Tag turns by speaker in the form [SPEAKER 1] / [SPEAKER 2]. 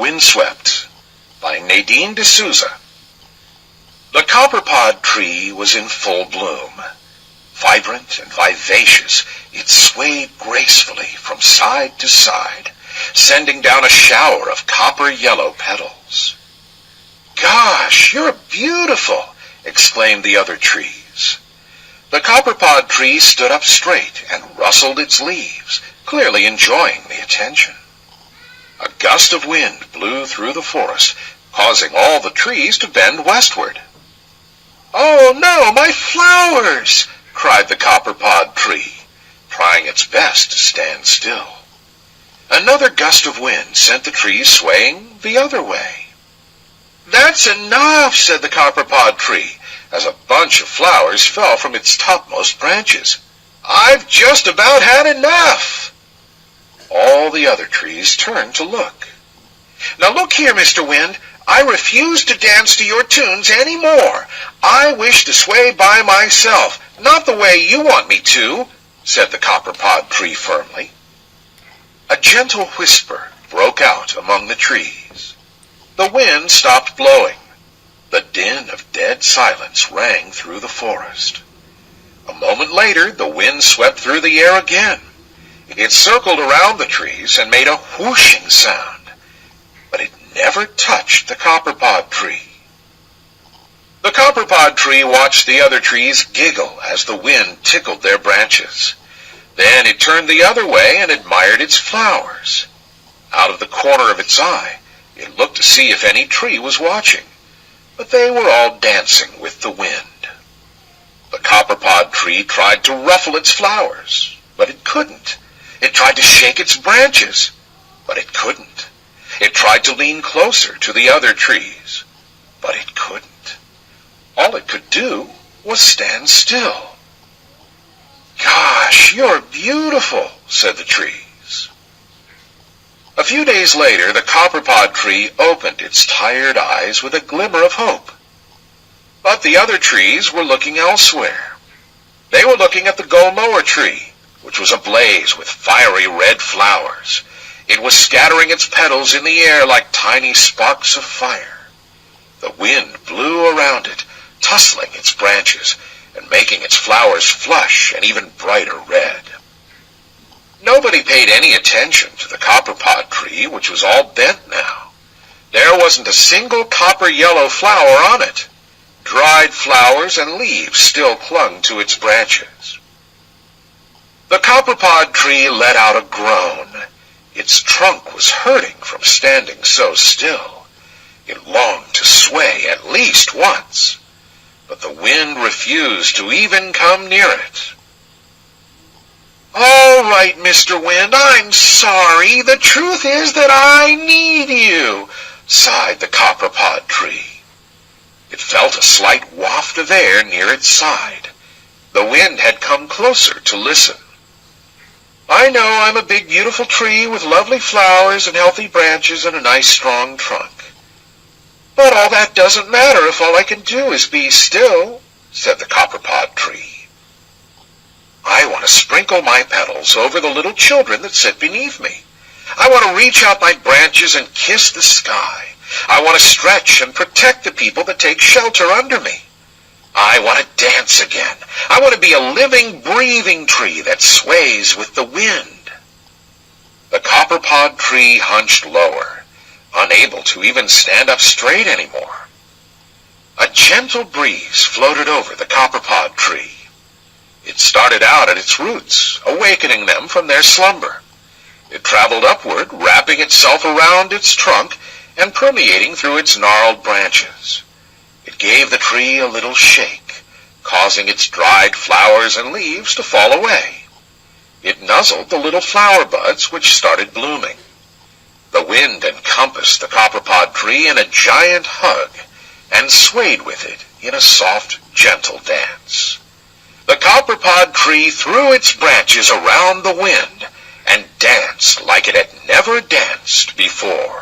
[SPEAKER 1] Windswept by Nadine D'Souza. The copperpod tree was in full bloom. Vibrant and vivacious, it swayed gracefully from side to side, sending down a shower of copper-yellow petals. "Gosh, you're beautiful!" exclaimed the other trees. The copperpod tree stood up straight and rustled its leaves, clearly enjoying the attention. A gust of wind blew through the forest, causing all the trees to bend westward. "Oh no, my flowers!" cried the copperpod tree, trying its best to stand still. Another gust of wind sent the trees swaying the other way. "That's enough," said the copperpod tree, as a bunch of flowers fell from its topmost branches. "I've just about had enough." All the other trees turned to look. "Now look here, Mr. Wind, I refuse to dance to your tunes any more. I wish to sway by myself, not the way you want me to," said the copperpod tree firmly. A gentle whisper broke out among the trees. The wind stopped blowing. The din of dead silence rang through the forest. A moment later, the wind swept through the air again. It circled around the trees and made a whooshing sound, but it never touched the copperpod tree. The copperpod tree watched the other trees giggle as the wind tickled their branches. Then it turned the other way and admired its flowers. Out of the corner of its eye, it looked to see if any tree was watching, but they were all dancing with the wind. The copperpod tree tried to ruffle its flowers, but it couldn't. It tried to shake its branches, but it couldn't. It tried to lean closer to the other trees, but it couldn't. All it could do was stand still. "Gosh, you're beautiful," said the trees. A few days later, the copperpod tree opened its tired eyes with a glimmer of hope. But the other trees were looking elsewhere. They were looking at the gold-mower tree, which was ablaze with fiery red flowers. It was scattering its petals in the air like tiny sparks of fire. The wind blew around it, tussling its branches and making its flowers flush and even brighter red. Nobody paid any attention to the copperpod tree, which was all bent now. There wasn't a single copper-yellow flower on it. Dried flowers and leaves still clung to its branches. The copperpod tree let out a groan. Its trunk was hurting from standing so still. It longed to sway at least once, but the wind refused to even come near it. "All right, Mr. Wind, I'm sorry. The truth is that I need you," sighed the copperpod tree. It felt a slight waft of air near its side. The wind had come closer to listen. "I know I'm a big, beautiful tree with lovely flowers and healthy branches and a nice, strong trunk. But all that doesn't matter if all I can do is be still," said the copperpod tree. "I want to sprinkle my petals over the little children that sit beneath me. I want to reach out my branches and kiss the sky. I want to stretch and protect the people that take shelter under me. I want to dance again. I want to be a living, breathing tree that sways with the wind." The copperpod tree hunched lower, unable to even stand up straight anymore. A gentle breeze floated over the copperpod tree. It started out at its roots, awakening them from their slumber. It traveled upward, wrapping itself around its trunk and permeating through its gnarled branches. It gave the tree a little shake, causing its dried flowers and leaves to fall away. It nuzzled the little flower buds which started blooming. The wind encompassed the copperpod tree in a giant hug and swayed with it in a soft, gentle dance. The copperpod tree threw its branches around the wind and danced like it had never danced before.